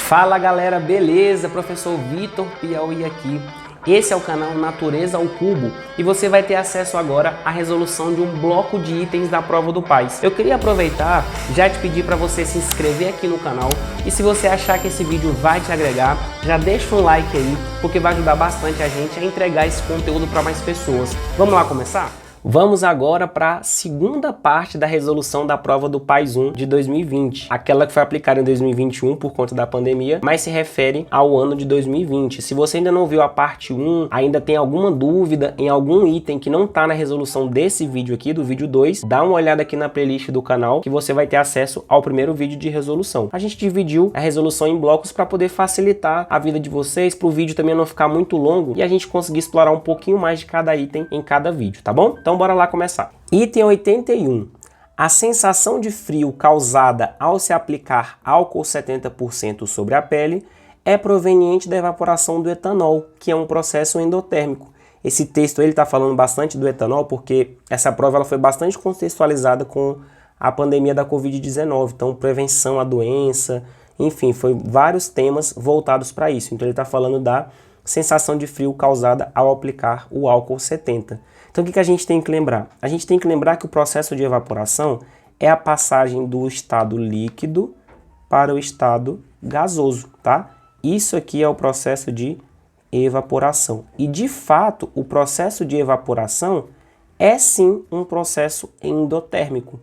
Fala galera, beleza? Professor Vitor Piauí aqui. Esse é o canal Natureza ao Cubo e você vai ter acesso agora à resolução de um bloco de itens da prova do PAIS. Eu queria aproveitar já te pedir para você se inscrever aqui no canal e se você achar que esse vídeo vai te agregar, já deixa um like aí, porque vai ajudar bastante a gente a entregar esse conteúdo para mais pessoas. Vamos lá começar? Vamos agora para a segunda parte da resolução da prova do PAIS 1 de 2020. Aquela que foi aplicada em 2021 por conta da pandemia, mas se refere ao ano de 2020. Se você ainda não viu a parte 1, ainda tem alguma dúvida em algum item que não está na resolução desse vídeo aqui, do vídeo 2, dá uma olhada aqui na playlist do canal que você vai ter acesso ao primeiro vídeo de resolução. A gente dividiu a resolução em blocos para poder facilitar a vida de vocês, para o vídeo também não ficar muito longo e a gente conseguir explorar um pouquinho mais de cada item em cada vídeo, tá bom? Então bora lá começar. Item 81. A sensação de frio causada ao se aplicar álcool 70% sobre a pele é proveniente da evaporação do etanol, que é um processo endotérmico. Esse texto ele está falando bastante do etanol porque essa prova ela foi bastante contextualizada com a pandemia da Covid-19, então prevenção à doença, enfim, foi vários temas voltados para isso. Então ele está falando da sensação de frio causada ao aplicar o álcool 70%. Então o que a gente tem que lembrar? A gente tem que lembrar que o processo de evaporação é a passagem do estado líquido para o estado gasoso, tá? Isso aqui é o processo de evaporação. E de fato, o processo de evaporação é sim um processo endotérmico,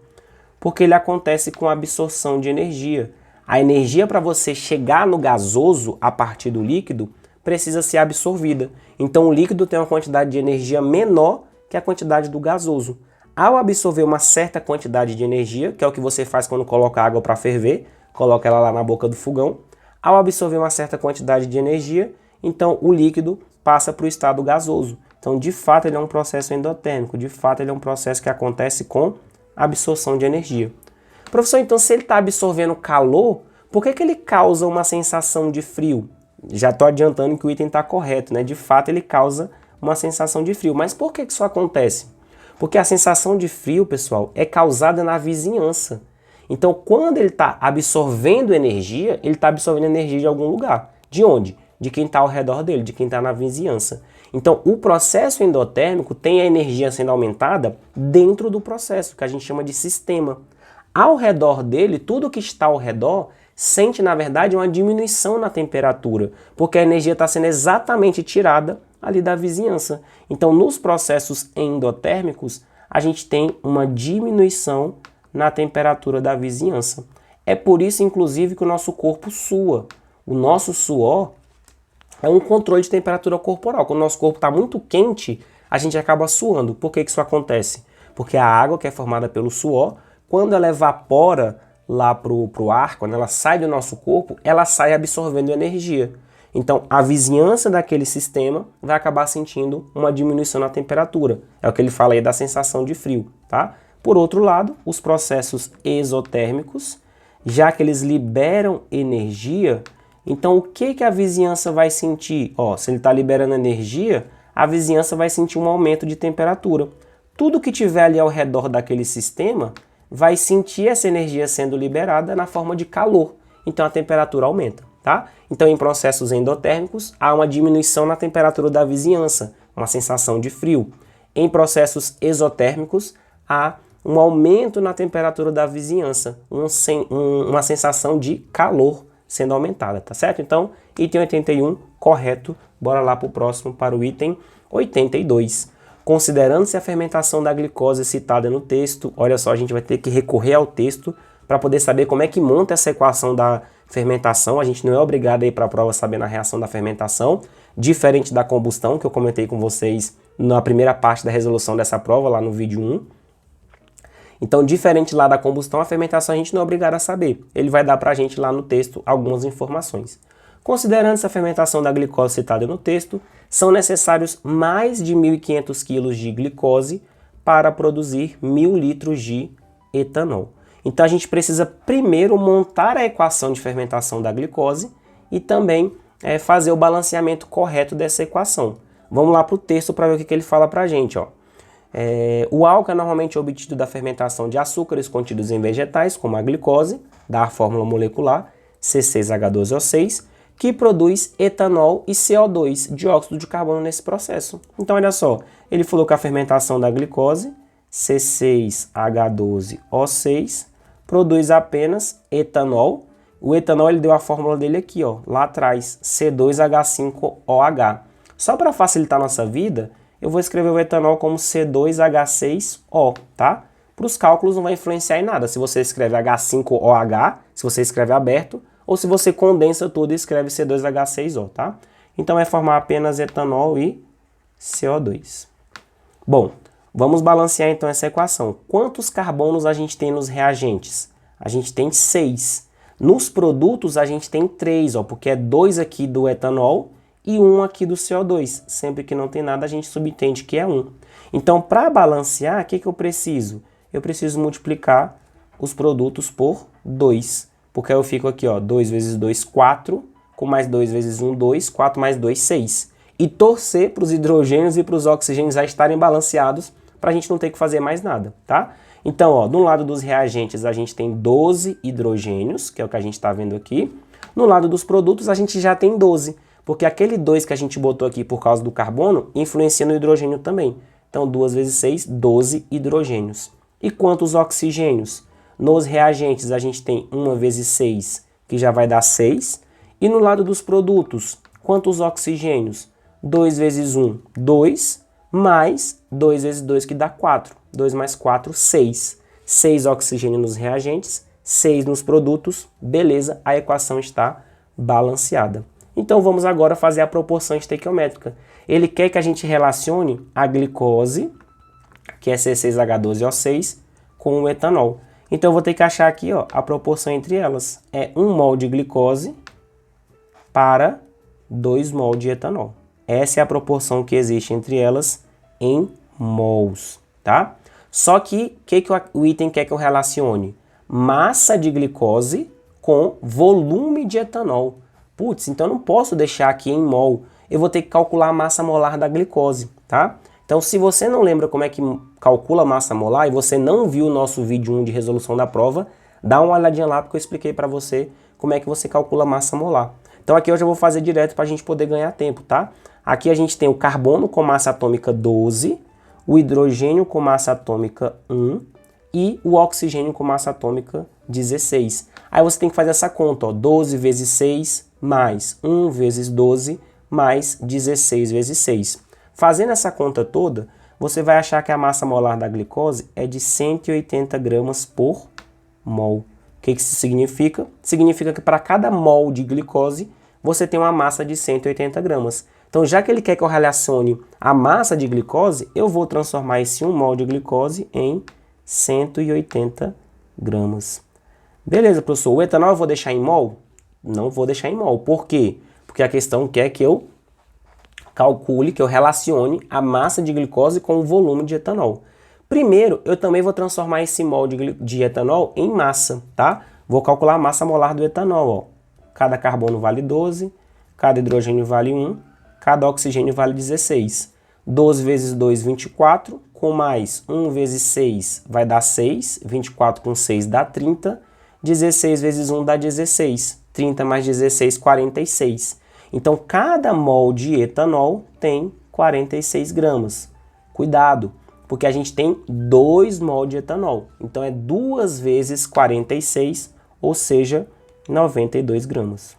porque ele acontece com a absorção de energia. A energia para você chegar no gasoso a partir do líquido precisa ser absorvida. Então o líquido tem uma quantidade de energia menor que a quantidade do gasoso. Ao absorver uma certa quantidade de energia, que é o que você faz quando coloca água para ferver, coloca ela lá na boca do fogão, ao absorver uma certa quantidade de energia, então o líquido passa para o estado gasoso. Então de fato ele é um processo endotérmico, de fato ele é um processo que acontece com absorção de energia. Professor, então se ele está absorvendo calor, por que ele causa uma sensação de frio? Já estou adiantando que o item está correto, né? De fato ele causa uma sensação de frio. Mas por que isso acontece? Porque a sensação de frio, pessoal, é causada na vizinhança. Então, quando ele está absorvendo energia, ele está absorvendo energia de algum lugar. De onde? De quem está ao redor dele, de quem está na vizinhança. Então, o processo endotérmico tem a energia sendo aumentada dentro do processo, que a gente chama de sistema. Ao redor dele, tudo que está ao redor sente, na verdade, uma diminuição na temperatura, porque a energia está sendo exatamente tirada ali da vizinhança. Então, nos processos endotérmicos, a gente tem uma diminuição na temperatura da vizinhança. É por isso, inclusive, que o nosso corpo sua. O nosso suor é um controle de temperatura corporal. Quando o nosso corpo está muito quente, a gente acaba suando. Por que isso acontece? Porque a água, que é formada pelo suor, quando ela evapora lá para o ar, quando ela sai do nosso corpo, ela sai absorvendo energia. Então, a vizinhança daquele sistema vai acabar sentindo uma diminuição na temperatura. É o que ele fala aí da sensação de frio, tá? Por outro lado, os processos exotérmicos, já que eles liberam energia, então o que a vizinhança vai sentir? Se ele está liberando energia, a vizinhança vai sentir um aumento de temperatura. Tudo que tiver ali ao redor daquele sistema vai sentir essa energia sendo liberada na forma de calor. Então a temperatura aumenta, tá? Então em processos endotérmicos há uma diminuição na temperatura da vizinhança, uma sensação de frio. Em processos exotérmicos há um aumento na temperatura da vizinhança, uma sensação de calor sendo aumentada, tá certo? Então, item 81, correto. Bora lá para o próximo, para o item 82. Considerando-se a fermentação da glicose citada no texto, olha só, a gente vai ter que recorrer ao texto para poder saber como é que monta essa equação da fermentação. A gente não é obrigado a ir para a prova sabendo a reação da fermentação, diferente da combustão, que eu comentei com vocês na primeira parte da resolução dessa prova, lá no vídeo 1. Então, diferente lá da combustão, a fermentação a gente não é obrigado a saber. Ele vai dar para a gente lá no texto algumas informações. Considerando-se a fermentação da glicose citada no texto, são necessários mais de 1.500 kg de glicose para produzir 1.000 litros de etanol. Então a gente precisa primeiro montar a equação de fermentação da glicose e também fazer o balanceamento correto dessa equação. Vamos lá para o texto para ver o que ele fala para a gente. O álcool é normalmente obtido da fermentação de açúcares contidos em vegetais, como a glicose, da fórmula molecular, C6H12O6, que produz etanol e CO2, dióxido de carbono, nesse processo. Então, olha só, ele falou que a fermentação da glicose, C6H12O6, produz apenas etanol. O etanol, ele deu a fórmula dele aqui, ó, lá atrás, C2H5OH. Só para facilitar a nossa vida, eu vou escrever o etanol como C2H6O, tá? Para os cálculos não vai influenciar em nada se você escreve H5OH, se você escreve aberto, ou se você condensa tudo e escreve C2H6O, tá? Então vai formar apenas etanol e CO2. Bom, vamos balancear então essa equação. Quantos carbonos a gente tem nos reagentes? A gente tem 6. Nos produtos a gente tem 3, ó, porque é 2 aqui do etanol e 1 aqui do CO2. Sempre que não tem nada, a gente subentende que é 1. Então, para balancear, o que eu preciso? Eu preciso multiplicar os produtos por 2. Porque aí eu fico aqui, ó, 2 vezes 2, 4, com mais 2 vezes 1, 2, 4 mais 2, 6. E torcer para os hidrogênios e para os oxigênios já estarem balanceados, para a gente não ter que fazer mais nada, tá? Então, ó, no lado dos reagentes a gente tem 12 hidrogênios, que é o que a gente está vendo aqui. No lado dos produtos a gente já tem 12, porque aquele 2 que a gente botou aqui por causa do carbono influencia no hidrogênio também. Então, 2 vezes 6, 12 hidrogênios. E quantos oxigênios? Nos reagentes a gente tem 1 vezes 6, que já vai dar 6. E no lado dos produtos, quantos oxigênios? 2 vezes 1, 2, mais 2 vezes 2, que dá 4. 2 mais 4, 6. 6 oxigênio nos reagentes, 6 nos produtos. Beleza, a equação está balanceada. Então vamos agora fazer a proporção estequiométrica. Ele quer que a gente relacione a glicose, que é C6H12O6, com o etanol. Então eu vou ter que achar aqui, ó, a proporção entre elas. É 1 mol de glicose para 2 mol de etanol. Essa é a proporção que existe entre elas em mols, tá? Só que o item quer que eu relacione? Massa de glicose com volume de etanol. Putz, então eu não posso deixar aqui em mol. Eu vou ter que calcular a massa molar da glicose, tá? Então, se você não lembra como é que calcula a massa molar e você não viu o nosso vídeo 1 de resolução da prova, dá uma olhadinha lá porque eu expliquei para você como é que você calcula a massa molar. Então, aqui eu já vou fazer direto para a gente poder ganhar tempo, tá? Aqui a gente tem o carbono com massa atômica 12, o hidrogênio com massa atômica 1 e o oxigênio com massa atômica 16. Aí você tem que fazer essa conta, ó, 12 vezes 6 mais 1 vezes 12 mais 16 vezes 6. Fazendo essa conta toda, você vai achar que a massa molar da glicose é de 180 gramas por mol. O que isso significa? Significa que para cada mol de glicose, você tem uma massa de 180 gramas. Então, já que ele quer que eu relacione a massa de glicose, eu vou transformar esse 1 mol de glicose em 180 gramas. Beleza, professor. O etanol eu vou deixar em mol? Não vou deixar em mol. Por quê? Porque a questão quer que eu calcule, que eu relacione a massa de glicose com o volume de etanol. Primeiro, eu também vou transformar esse mol de etanol em massa, tá? Vou calcular a massa molar do etanol, ó. Cada carbono vale 12, cada hidrogênio vale 1, cada oxigênio vale 16. 12 vezes 2, 24, com mais 1 vezes 6 vai dar 6, 24 com 6 dá 30, 16 vezes 1 dá 16, 30 mais 16, 46. Então, cada mol de etanol tem 46 gramas. Cuidado, porque a gente tem 2 mol de etanol. Então, é 2 vezes 46, ou seja, 92 gramas.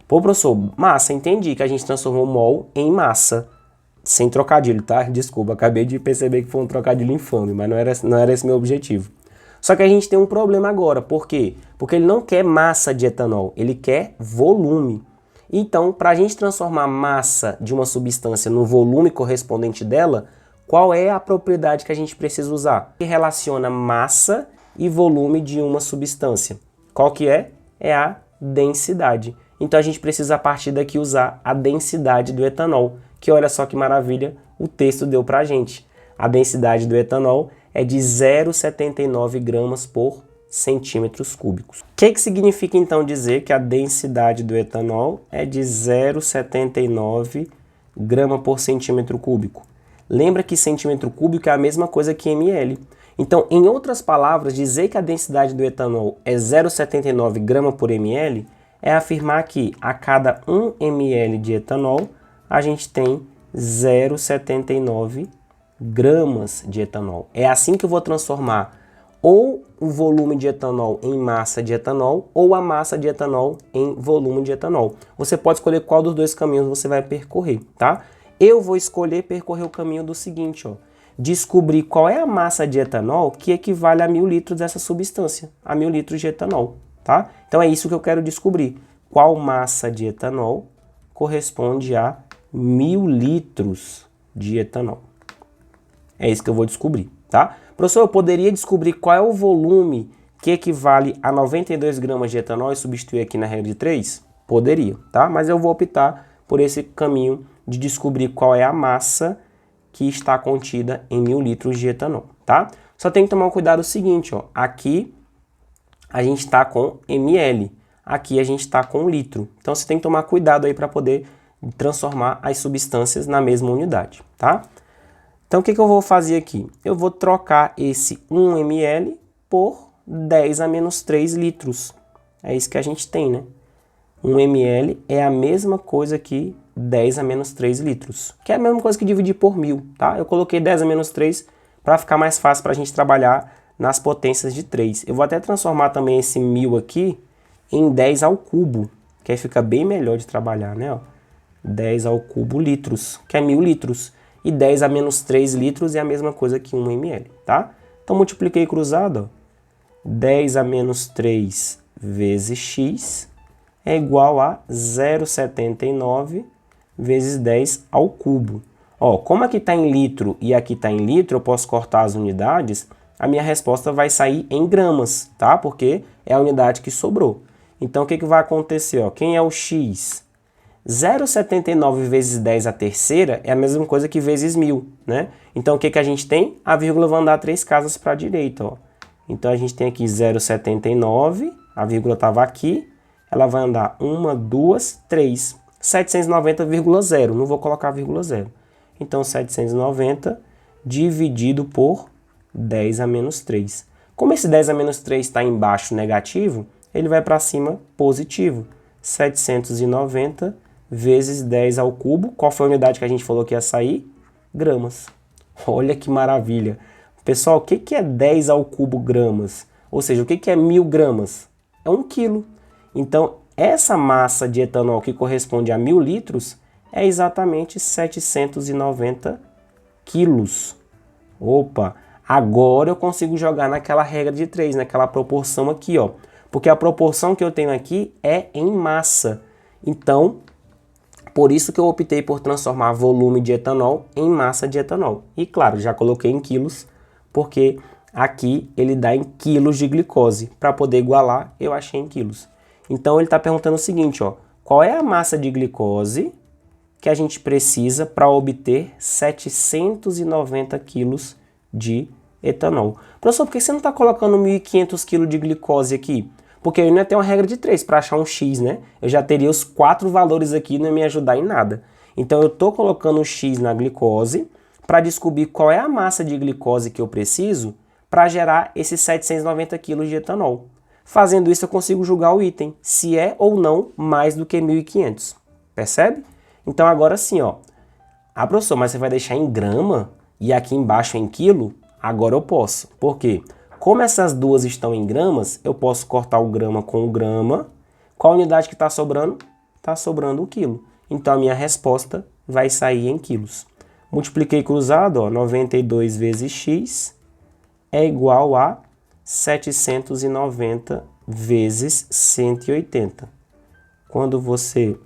Pô, professor, massa, entendi que a gente transformou mol em massa. Sem trocadilho, tá? Desculpa, acabei de perceber que foi um trocadilho infame, mas não era esse meu objetivo. Só que a gente tem um problema agora. Por quê? Porque ele não quer massa de etanol, ele quer volume. Então, para a gente transformar a massa de uma substância no volume correspondente dela, qual é a propriedade que a gente precisa usar? Que relaciona massa e volume de uma substância. Qual que é? É a densidade. Então, a gente precisa, a partir daqui, usar a densidade do etanol, que olha só que maravilha, o texto deu para a gente. A densidade do etanol é de 0,79 gramas por centímetros cúbicos. O que significa então dizer que a densidade do etanol é de 0,79 grama por centímetro cúbico? Lembra que centímetro cúbico é a mesma coisa que ml. Então, em outras palavras, dizer que a densidade do etanol é 0,79 grama por ml é afirmar que a cada 1 ml de etanol, a gente tem 0,79 gramas de etanol. É assim que eu vou transformar ou o volume de etanol em massa de etanol ou a massa de etanol em volume de etanol. Você pode escolher qual dos dois caminhos você vai percorrer, tá? Eu vou escolher percorrer o caminho do seguinte, ó. Descobrir qual é a massa de etanol que equivale a 1000 litros dessa substância, a 1000 litros de etanol, tá? Então é isso que eu quero descobrir. Qual massa de etanol corresponde a 1000 litros de etanol? É isso que eu vou descobrir, tá? Professor, eu poderia descobrir qual é o volume que equivale a 92 gramas de etanol e substituir aqui na regra de 3? Poderia, tá? Mas eu vou optar por esse caminho de descobrir qual é a massa que está contida em 1000 litros de etanol, tá? Só tem que tomar um cuidado o seguinte, ó. Aqui a gente está com ml, aqui a gente está com litro. Então você tem que tomar cuidado aí para poder transformar as substâncias na mesma unidade, tá? Então, o que eu vou fazer aqui? Eu vou trocar esse 1 ml por 10 a menos 3 litros. É isso que a gente tem, né? 1 ml é a mesma coisa que 10 a menos 3 litros, que é a mesma coisa que dividir por 1000, tá? Eu coloquei 10 a menos 3 para ficar mais fácil para a gente trabalhar nas potências de 3. Eu vou até transformar também esse 1000 aqui em 10 ao cubo, que aí fica bem melhor de trabalhar, né? Ó, 10 ao cubo litros, que é 1000 litros. E 10 a menos 3 litros é a mesma coisa que 1 ml, tá? Então, multipliquei cruzado, ó. 10 a menos 3 vezes x é igual a 0,79 vezes 10 ao cubo. Ó, como aqui está em litro e aqui está em litro, eu posso cortar as unidades, a minha resposta vai sair em gramas, tá? Porque é a unidade que sobrou. Então, o que vai acontecer? Ó? Quem é o x? 0,79 vezes 10 a terceira é a mesma coisa que vezes 1000, né? Então, o que a gente tem? A vírgula vai andar 3 casas para a direita, ó. Então, a gente tem aqui 0,79, a vírgula estava aqui, ela vai andar 1, 2, 3, 790,0, não vou colocar vírgula 0. Então, 790 dividido por 10 a menos 3. Como esse 10 a menos 3 está embaixo negativo, ele vai para cima positivo. 790 vezes 10 ao cubo. Qual foi a unidade que a gente falou que ia sair? Gramas. Olha que maravilha. Pessoal, o que é 10 ao cubo gramas? Ou seja, o que é 1000 gramas? É 1 quilo. Então, essa massa de etanol que corresponde a 1000 litros é exatamente 790 quilos. Opa! Agora eu consigo jogar naquela regra de 3, naquela proporção aqui, ó. Porque a proporção que eu tenho aqui é em massa. Então, por isso que eu optei por transformar volume de etanol em massa de etanol. E claro, já coloquei em quilos, porque aqui ele dá em quilos de glicose. Para poder igualar, eu achei em quilos. Então ele está perguntando o seguinte, ó, qual é a massa de glicose que a gente precisa para obter 790 quilos de etanol? Professor, por que você não está colocando 1.500 kg de glicose aqui? Porque eu ainda tenho uma regra de 3 para achar um x, né? Eu já teria os 4 valores aqui, não ia me ajudar em nada. Então eu estou colocando o x na glicose para descobrir qual é a massa de glicose que eu preciso para gerar esses 790 kg de etanol. Fazendo isso eu consigo julgar o item, se é ou não mais do que 1.500. Percebe? Então agora sim, ó. Ah, professor, mas você vai deixar em grama e aqui embaixo em quilo? Agora eu posso. Por quê? Como essas duas estão em gramas, eu posso cortar o grama com o grama. Qual a unidade que está sobrando? Está sobrando o quilo. Então a minha resposta vai sair em quilos. Multipliquei cruzado, ó, 92 vezes x é igual a 790 vezes 180. Quando você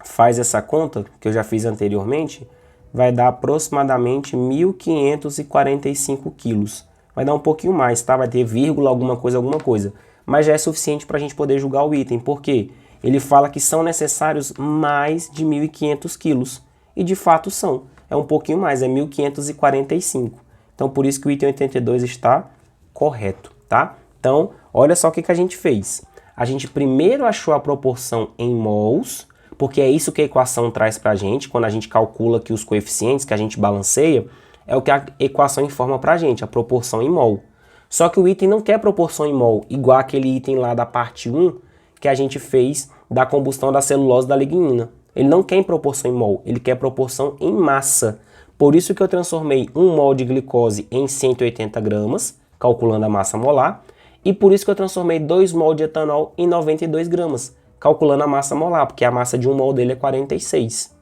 faz essa conta, que eu já fiz anteriormente, vai dar aproximadamente 1.545 quilos. Vai dar um pouquinho mais, tá? Vai ter vírgula, alguma coisa. Mas já é suficiente para a gente poder julgar o item. Por quê? Ele fala que são necessários mais de 1.500 quilos. E de fato são. É um pouquinho mais, é 1.545. Então, por isso que o item 82 está correto, tá? Então, olha só o que a gente fez. A gente primeiro achou a proporção em mols, porque é isso que a equação traz para a gente. Quando a gente calcula aqui os coeficientes que a gente balanceia, é o que a equação informa pra gente, a proporção em mol. Só que o item não quer proporção em mol, igual aquele item lá da parte 1 que a gente fez da combustão da celulose da lignina. Ele não quer em proporção em mol, ele quer proporção em massa. Por isso que eu transformei 1 mol de glicose em 180 gramas, calculando a massa molar, e por isso que eu transformei 2 mol de etanol em 92 gramas, calculando a massa molar, porque a massa de 1 mol dele é 46.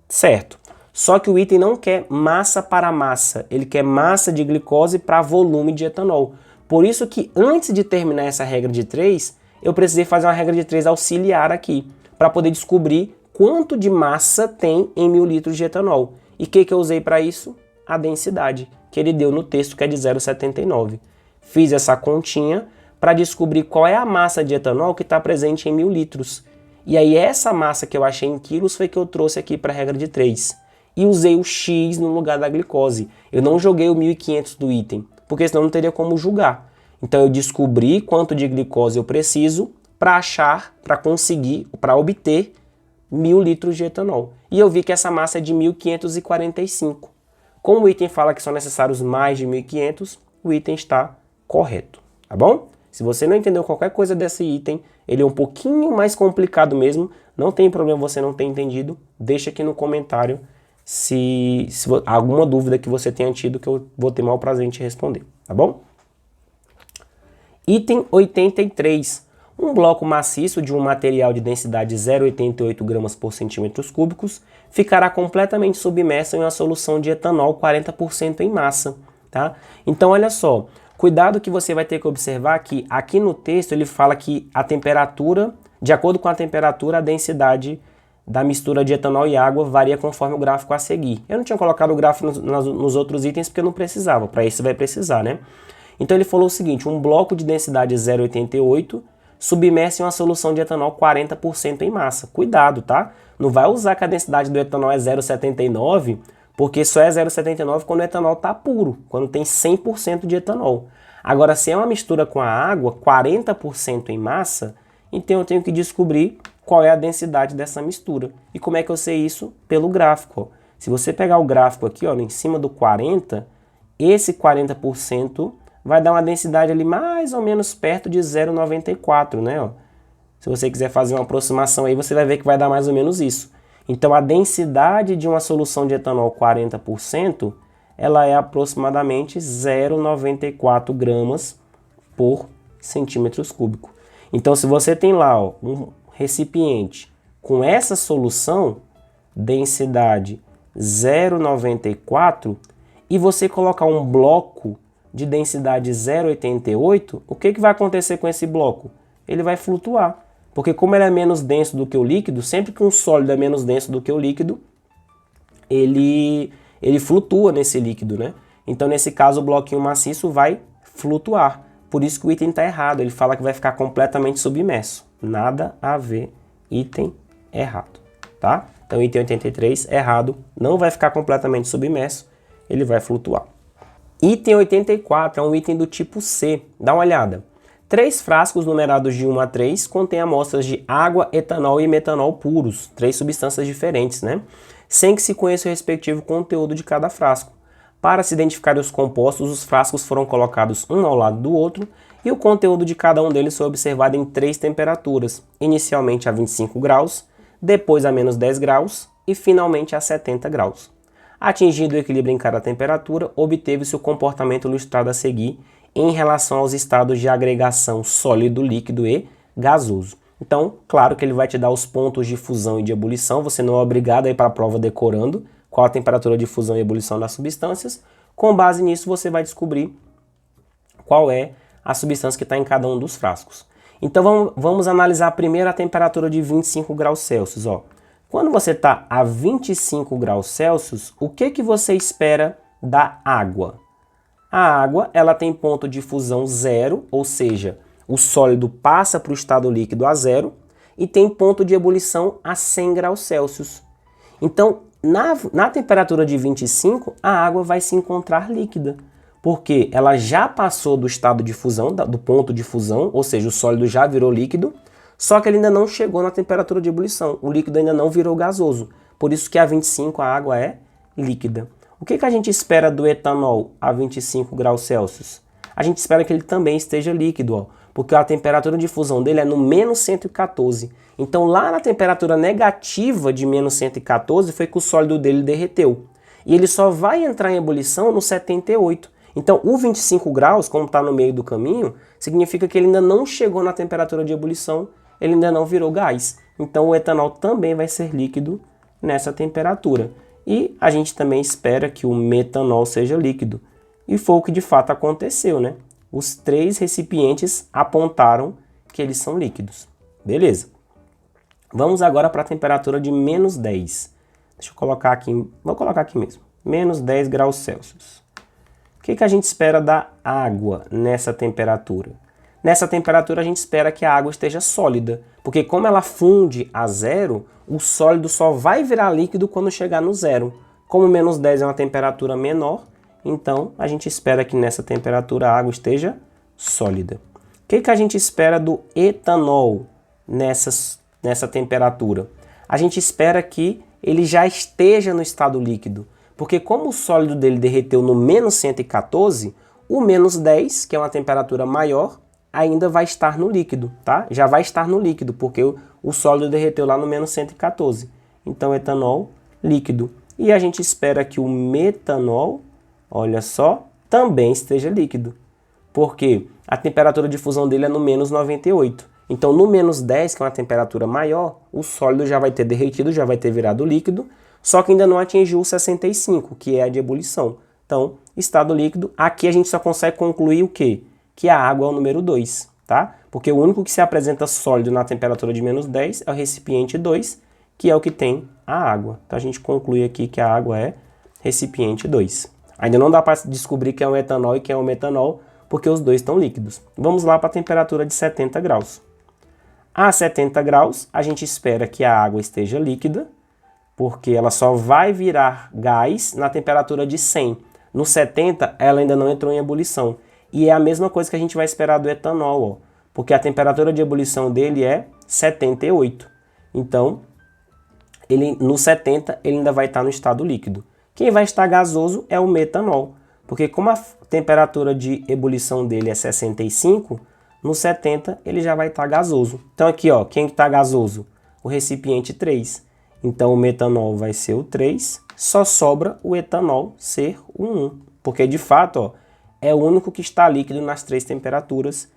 Certo. Só que o item não quer massa para massa, ele quer massa de glicose para volume de etanol. Por isso que antes de terminar essa regra de 3, eu precisei fazer uma regra de 3 auxiliar aqui, para poder descobrir quanto de massa tem em 1000 litros de etanol. E o que eu usei para isso? A densidade, que ele deu no texto, que é de 0,79. Fiz essa continha para descobrir qual é a massa de etanol que está presente em 1000 litros. E aí essa massa que eu achei em quilos foi que eu trouxe aqui para a regra de 3. E usei o X no lugar da glicose. Eu não joguei o 1500 do item, porque senão não teria como julgar. Então eu descobri quanto de glicose eu preciso para achar, para conseguir, para obter 1000 litros de etanol. E eu vi que essa massa é de 1545. Como o item fala que são necessários mais de 1500, o item está correto, tá bom? Se você não entendeu qualquer coisa desse item, ele é um pouquinho mais complicado mesmo, não tem problema você não ter entendido, deixa aqui no comentário se alguma dúvida que você tenha tido, que eu vou ter o maior prazer em te responder, tá bom? Item 83. Um bloco maciço de um material de densidade 0,88 gramas por centímetros cúbicos ficará completamente submerso em uma solução de etanol 40% em massa, tá? Então olha só, cuidado que você vai ter que observar que aqui no texto ele fala que a temperatura, de acordo com a temperatura, a densidade da mistura de etanol e água varia conforme o gráfico a seguir. Eu não tinha colocado o gráfico nos outros itens porque eu não precisava, para esse vai precisar, né? Então ele falou o seguinte, um bloco de densidade 0,88 submerso em uma solução de etanol 40% em massa. Cuidado, tá? Não vai usar que a densidade do etanol é 0,79, porque só é 0,79 quando o etanol está puro, quando tem 100% de etanol. Agora, se é uma mistura com a água, 40% em massa, então eu tenho que descobrir qual é a densidade dessa mistura. E como é que eu sei isso? Pelo gráfico. Ó. Se você pegar o gráfico aqui, ó, em cima do 40, esse 40% vai dar uma densidade ali mais ou menos perto de 0,94, né? Ó. Se você quiser fazer uma aproximação aí, você vai ver que vai dar mais ou menos isso. Então, a densidade de uma solução de etanol 40%, ela é aproximadamente 0,94 gramas por centímetros cúbicos. Então, se você tem lá ó, um recipiente com essa solução, densidade 0,94, e você colocar um bloco de densidade 0,88, o que vai acontecer com esse bloco? Ele vai flutuar. Porque como ele é menos denso do que o líquido, sempre que um sólido é menos denso do que o líquido, ele flutua nesse líquido, né? Então, nesse caso, o bloquinho maciço vai flutuar. Por isso que o item está errado. Ele fala que vai ficar completamente submerso. Nada a ver, item errado, tá? Então, item 83, errado, não vai ficar completamente submerso, ele vai flutuar. Item 84 é um item do tipo C. Dá uma olhada. 3 frascos numerados de 1 a 3 contêm amostras de água, etanol e metanol puros, 3 substâncias diferentes, né? Sem que se conheça o respectivo conteúdo de cada frasco. Para se identificar os compostos, os frascos foram colocados um ao lado do outro e o conteúdo de cada um deles foi observado em 3 temperaturas, inicialmente a 25 graus, depois a menos 10 graus e finalmente a 70 graus. Atingido o equilíbrio em cada temperatura, obteve-se o comportamento ilustrado a seguir em relação aos estados de agregação sólido, líquido e gasoso. Então, claro que ele vai te dar os pontos de fusão e de ebulição, você não é obrigado a ir para a prova decorando qual a temperatura de fusão e ebulição das substâncias. Com base nisso, você vai descobrir qual é a substância que está em cada um dos frascos. Então, vamos analisar primeiro a temperatura de 25 graus Celsius. Ó. Quando você está a 25 graus Celsius, o que você espera da água? A água ela tem ponto de fusão zero, ou seja, o sólido passa para o estado líquido a zero, e tem ponto de ebulição a 100 graus Celsius. Então, na temperatura de 25, a água vai se encontrar líquida, porque ela já passou do estado de fusão, do ponto de fusão, ou seja, o sólido já virou líquido, só que ele ainda não chegou na temperatura de ebulição, o líquido ainda não virou gasoso, por isso que a 25 a água é líquida. O que a gente espera do etanol a 25 graus Celsius? A gente espera que ele também esteja líquido, ó, porque a temperatura de fusão dele é no menos 114. Então lá na temperatura negativa de menos 114 foi que o sólido dele derreteu. E ele só vai entrar em ebulição no 78. Então o 25 graus, como está no meio do caminho, significa que ele ainda não chegou na temperatura de ebulição, ele ainda não virou gás. Então o etanol também vai ser líquido nessa temperatura. E a gente também espera que o metanol seja líquido. E foi o que de fato aconteceu, né? Os 3 recipientes apontaram que eles são líquidos. Beleza. Vamos agora para a temperatura de menos 10. Deixa eu colocar aqui, vou colocar aqui mesmo. Menos 10 graus Celsius. O que a gente espera da água nessa temperatura? Nessa temperatura a gente espera que a água esteja sólida, porque como ela funde a zero, o sólido só vai virar líquido quando chegar no zero. Como menos 10 é uma temperatura menor, então a gente espera que nessa temperatura a água esteja sólida. O que a gente espera do etanol nessa temperatura? A gente espera que ele já esteja no estado líquido, porque como o sólido dele derreteu no menos 114, o menos 10, que é uma temperatura maior, ainda vai estar no líquido, tá? Já vai estar no líquido, porque o sólido derreteu lá no menos 114. Então, etanol líquido. E a gente espera que o metanol, olha só, também esteja líquido, porque a temperatura de fusão dele é no menos 98. Então, no menos 10, que é uma temperatura maior, o sólido já vai ter derretido, já vai ter virado líquido, só que ainda não atingiu o 65, que é a de ebulição. Então, estado líquido, aqui a gente só consegue concluir o quê? Que a água é o número 2, tá? Porque o único que se apresenta sólido na temperatura de menos 10 é o recipiente 2, que é o que tem a água. Então a gente conclui aqui que a água é recipiente 2. Ainda não dá para descobrir quem é o etanol e quem é o metanol, porque os dois estão líquidos. Vamos lá para a temperatura de 70 graus. A 70 graus, a gente espera que a água esteja líquida, porque ela só vai virar gás na temperatura de 100. No 70, ela ainda não entrou em ebulição. E é a mesma coisa que a gente vai esperar do etanol, ó, porque a temperatura de ebulição dele é 78. Então, no 70 ele ainda vai estar no estado líquido. Quem vai estar gasoso é o metanol, porque como a temperatura de ebulição dele é 65, no 70 ele já vai estar gasoso. Então aqui, ó, quem está gasoso? O recipiente 3. Então o metanol vai ser o 3, só sobra o etanol ser o 1, porque de fato, ó, é o único que está líquido nas 3 temperaturas,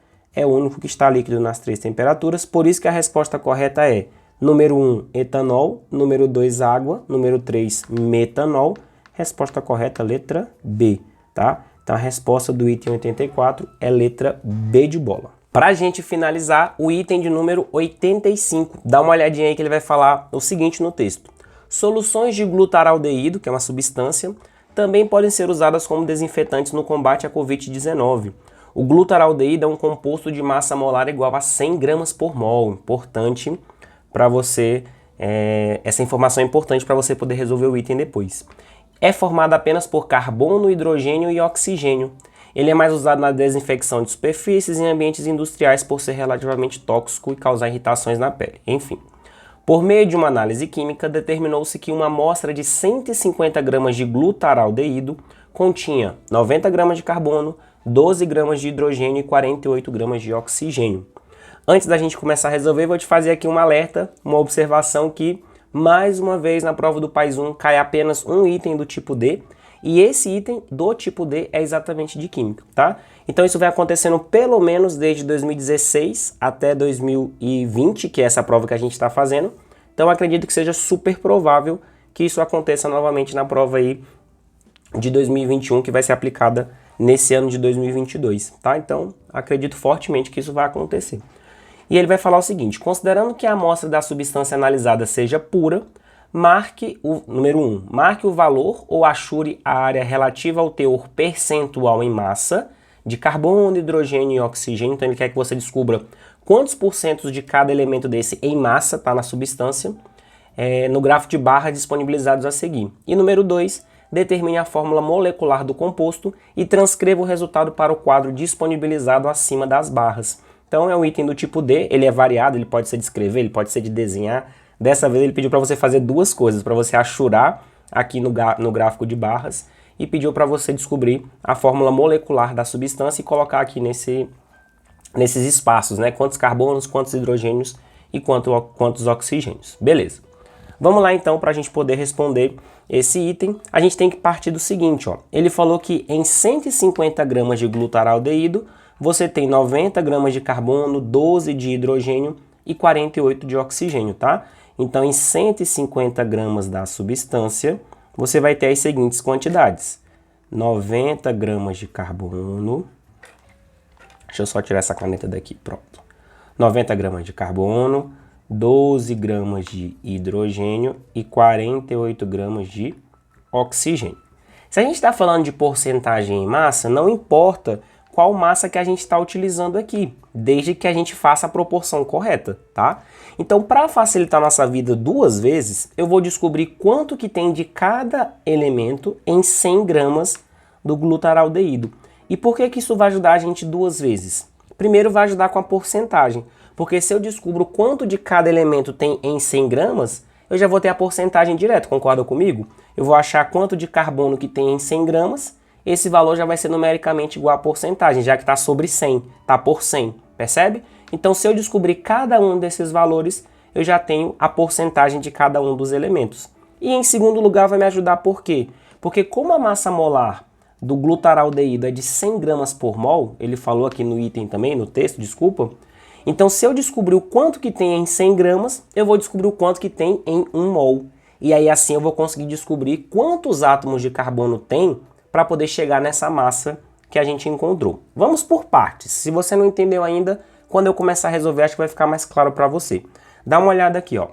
por isso que a resposta correta é número 1, etanol, número 2, água, número 3, metanol. Resposta correta, letra B, tá? Então a resposta do item 84 é letra B de bola. Para a gente finalizar, o item de número 85, dá uma olhadinha aí que ele vai falar o seguinte no texto. Soluções de glutaraldeído, que é uma substância, também podem ser usadas como desinfetantes no combate à Covid-19. O glutaraldeído é um composto de massa molar igual a 100 gramas por mol. Importante para você, essa informação é importante para você poder resolver o item depois. É formado apenas por carbono, hidrogênio e oxigênio. Ele é mais usado na desinfecção de superfícies e em ambientes industriais por ser relativamente tóxico e causar irritações na pele. Enfim. Por meio de uma análise química, determinou-se que uma amostra de 150 gramas de glutaraldeído continha 90 gramas de carbono, 12 gramas de hidrogênio e 48 gramas de oxigênio. Antes da gente começar a resolver, vou te fazer aqui um alerta, uma observação que, mais uma vez, na prova do PAIS 1, cai apenas um item do tipo D, e esse item do tipo D é exatamente de química, tá? Então isso vai acontecendo pelo menos desde 2016 até 2020, que é essa prova que a gente está fazendo. Então acredito que seja super provável que isso aconteça novamente na prova aí de 2021, que vai ser aplicada nesse ano de 2022, tá? Então acredito fortemente que isso vai acontecer. E ele vai falar o seguinte: considerando que a amostra da substância analisada seja pura, marque o número 1, marque o valor ou achure a área relativa ao teor percentual em massa de carbono, hidrogênio e oxigênio. Então ele quer que você descubra quantos porcentos de cada elemento desse em massa está na substância, no gráfico de barra disponibilizados a seguir. E número 2, determine a fórmula molecular do composto e transcreva o resultado para o quadro disponibilizado acima das barras. Então é um item do tipo D, ele é variado, ele pode ser de escrever, ele pode ser de desenhar. Dessa vez ele pediu para você fazer duas coisas, para você achurar aqui no gráfico de barras e pediu para você descobrir a fórmula molecular da substância e colocar aqui nesses espaços, né? Quantos carbonos, quantos hidrogênios e quantos oxigênios. Beleza. Vamos lá então para a gente poder responder esse item. A gente tem que partir do seguinte, ó. Ele falou que em 150 gramas de glutaraldeído você tem 90 gramas de carbono, 12 de hidrogênio e 48 de oxigênio, tá? Então em 150 gramas da substância você vai ter as seguintes quantidades: 90 gramas de carbono. Deixa eu só tirar essa caneta daqui, pronto. 90 gramas de carbono, 12 gramas de hidrogênio e 48 gramas de oxigênio. Se a gente está falando de porcentagem em massa, não importa qual massa que a gente está utilizando aqui, desde que a gente faça a proporção correta, tá? Então, para facilitar nossa vida duas vezes, eu vou descobrir quanto que tem de cada elemento em 100 gramas do glutaraldeído. E por que que isso vai ajudar a gente duas vezes? Primeiro, vai ajudar com a porcentagem, porque se eu descubro quanto de cada elemento tem em 100 gramas, eu já vou ter a porcentagem direto, concorda comigo? Eu vou achar quanto de carbono que tem em 100 gramas, esse valor já vai ser numericamente igual à porcentagem, já que está sobre 100, está por 100, percebe? Então, se eu descobrir cada um desses valores, eu já tenho a porcentagem de cada um dos elementos. E em segundo lugar, vai me ajudar por quê? Porque como a massa molar do glutaraldeído é de 100 gramas por mol, ele falou aqui no item também, no texto, desculpa. Então, se eu descobrir o quanto que tem em 100 gramas, eu vou descobrir o quanto que tem em 1 mol. E aí, assim, eu vou conseguir descobrir quantos átomos de carbono tem para poder chegar nessa massa que a gente encontrou. Vamos por partes. Se você não entendeu ainda, quando eu começar a resolver, acho que vai ficar mais claro para você. Dá uma olhada aqui, ó.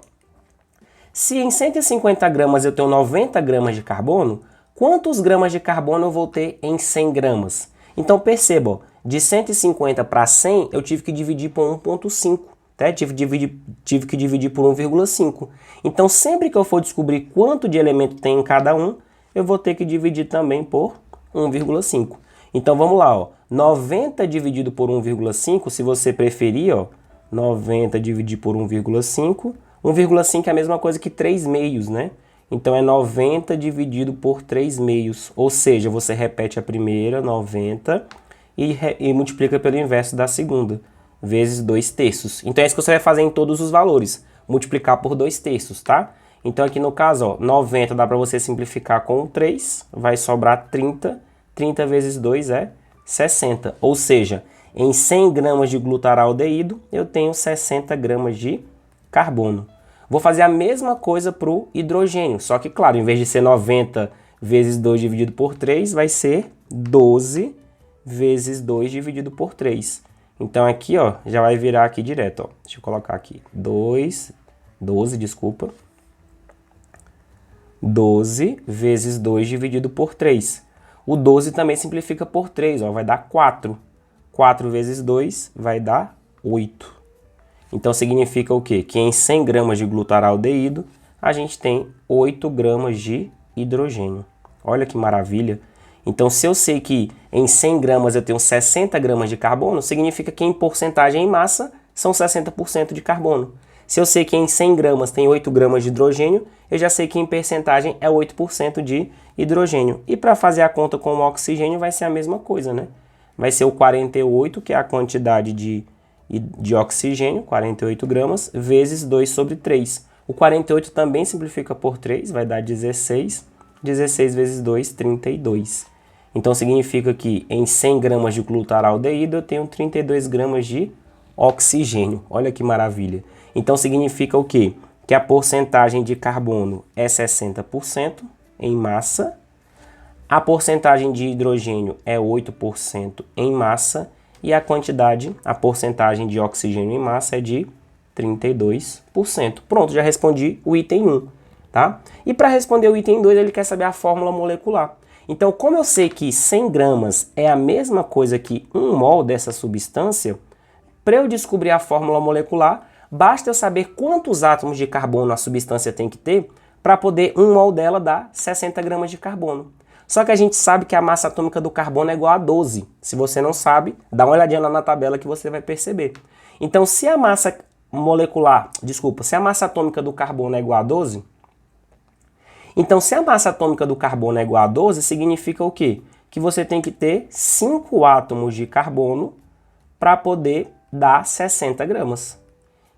Se em 150 gramas eu tenho 90 gramas de carbono, quantos gramas de carbono eu vou ter em 100 gramas? Então perceba, ó, de 150 para 100 eu tive que dividir por 1,5, tá? Tive que dividir por 1,5. Então sempre que eu for descobrir quanto de elemento tem em cada um, eu vou ter que dividir também por 1,5. Então vamos lá, ó. 90 dividido por 1,5, se você preferir, ó, 90 dividido por 1,5, 1,5 é a mesma coisa que 3 meios, né? Então é 90 dividido por 3 meios, ou seja, você repete a primeira, 90, e multiplica pelo inverso da segunda, vezes 2 terços. Então é isso que você vai fazer em todos os valores, multiplicar por 2 terços, tá? Então aqui no caso, ó, 90 dá para você simplificar com 3, vai sobrar 30, 30 vezes 2 é 60, ou seja, em 100 gramas de glutaraldeído eu tenho 60 gramas de carbono. Vou fazer a mesma coisa para o hidrogênio, só que claro, em vez de ser 90 vezes 2 dividido por 3, vai ser 12 vezes 2 dividido por 3. Então aqui, ó, já vai virar aqui direto, ó. Deixa eu colocar aqui, 12 vezes 2 dividido por 3. O 12 também simplifica por 3, ó, vai dar 4. 4 vezes 2 vai dar 8. Então significa o quê? Que em 100 gramas de glutaraldeído, a gente tem 8 gramas de hidrogênio. Olha que maravilha! Então se eu sei que em 100 gramas eu tenho 60 gramas de carbono, significa que em porcentagem em massa são 60% de carbono. Se eu sei que em 100 gramas tem 8 gramas de hidrogênio, eu já sei que em percentagem é 8% de hidrogênio. E para fazer a conta com o oxigênio vai ser a mesma coisa, né? Vai ser o 48, que é a quantidade de oxigênio, 48 gramas, vezes 2 sobre 3. O 48 também simplifica por 3, vai dar 16. 16 vezes 2, 32. Então significa que em 100 gramas de glutaraldeído eu tenho 32 gramas de oxigênio. Olha que maravilha. Então significa o quê? Que a porcentagem de carbono é 60% em massa, a porcentagem de hidrogênio é 8% em massa e a porcentagem de oxigênio em massa é de 32%. Pronto, já respondi o item 1, tá? E para responder o item 2, ele quer saber a fórmula molecular. Então, como eu sei que 100 gramas é a mesma coisa que 1 mol dessa substância, para eu descobrir a fórmula molecular, basta eu saber quantos átomos de carbono a substância tem que ter para poder 1 mol dela dar 60 gramas de carbono. Só que a gente sabe que a massa atômica do carbono é igual a 12. Se você não sabe, dá uma olhadinha lá na tabela que você vai perceber. Então, se a massa atômica do carbono é igual a 12, Então, se a massa atômica do carbono é igual a 12, significa o quê? Que você tem que ter 5 átomos de carbono para poder dar 60 gramas.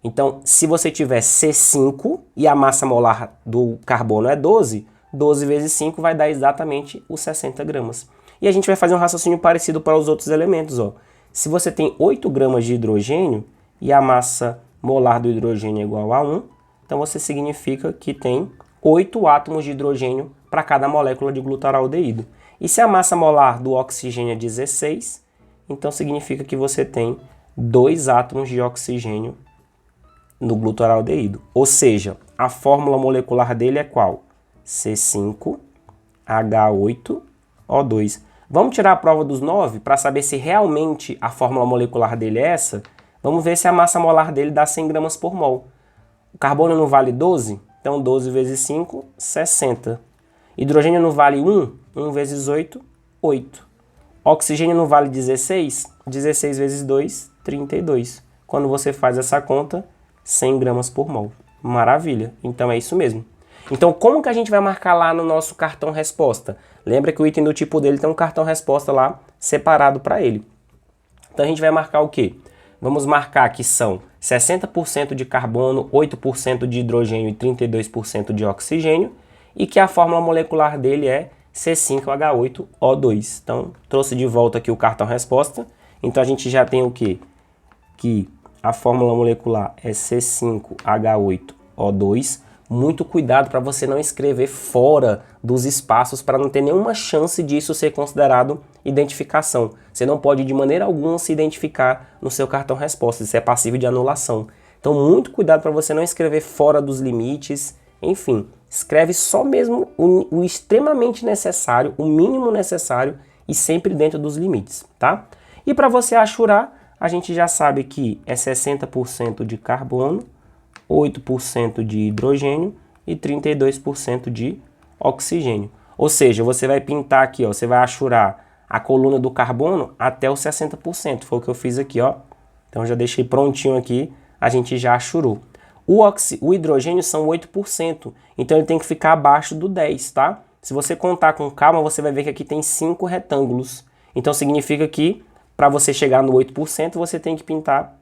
Então, se você tiver C5 e a massa molar do carbono é 12, 12 vezes 5 vai dar exatamente os 60 gramas. E a gente vai fazer um raciocínio parecido para os outros elementos. Ó. Se você tem 8 gramas de hidrogênio e a massa molar do hidrogênio é igual a 1, então você significa que tem 8 átomos de hidrogênio para cada molécula de glutaraldeído. E se a massa molar do oxigênio é 16, então significa que você tem 2 átomos de oxigênio no glutaraldeído. Ou seja, a fórmula molecular dele é qual? C5H8O2. Vamos tirar a prova dos 9 para saber se realmente a fórmula molecular dele é essa? Vamos ver se a massa molar dele dá 100 gramas por mol. O carbono não vale 12? Então 12 vezes 5, 60. Hidrogênio não vale 1? 1 vezes 8, 8. Oxigênio não vale 16? 16 vezes 2, 32. Quando você faz essa conta, 100 gramas por mol. Maravilha. Então é isso mesmo. Então como que a gente vai marcar lá no nosso cartão resposta? Lembra que o item do tipo dele tem um cartão resposta lá separado para ele. Então a gente vai marcar o quê? Vamos marcar que são 60% de carbono, 8% de hidrogênio e 32% de oxigênio e que a fórmula molecular dele é C5H8O2. Então trouxe de volta aqui o cartão resposta. Então a gente já tem o quê? Que a fórmula molecular é C5H8O2. Muito cuidado para você não escrever fora dos espaços para não ter nenhuma chance disso ser considerado identificação. Você não pode de maneira alguma se identificar no seu cartão resposta, isso é passível de anulação. Então muito cuidado para você não escrever fora dos limites, enfim, escreve só mesmo o extremamente necessário, o mínimo necessário e sempre dentro dos limites, tá? E para você achurar, a gente já sabe que é 60% de carbono, 8% de hidrogênio e 32% de oxigênio. Ou seja, você vai pintar aqui, ó, você vai achurar a coluna do carbono até os 60%. Foi o que eu fiz aqui, ó. Então já deixei prontinho aqui, a gente já achurou. O hidrogênio são 8%, então ele tem que ficar abaixo do 10, tá? Se você contar com calma, você vai ver que aqui tem 5 retângulos. Então significa que para você chegar no 8%, você tem que pintar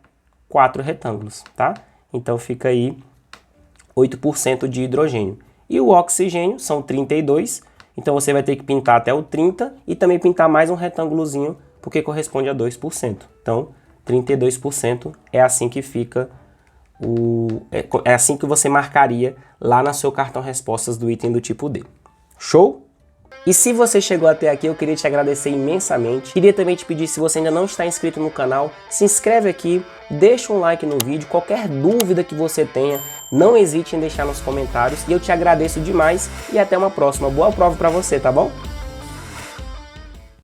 4 retângulos, tá? Então fica aí 8% de hidrogênio. E o oxigênio são 32, então você vai ter que pintar até o 30 e também pintar mais um retângulozinho, porque corresponde a 2%. Então 32% é assim que fica, é assim que você marcaria lá no seu cartão respostas do item do tipo D. Show? E se você chegou até aqui, eu queria te agradecer imensamente. Queria também te pedir, se você ainda não está inscrito no canal, se inscreve aqui, deixa um like no vídeo. Qualquer dúvida que você tenha, não hesite em deixar nos comentários. E eu te agradeço demais e até uma próxima. Boa prova para você, tá bom?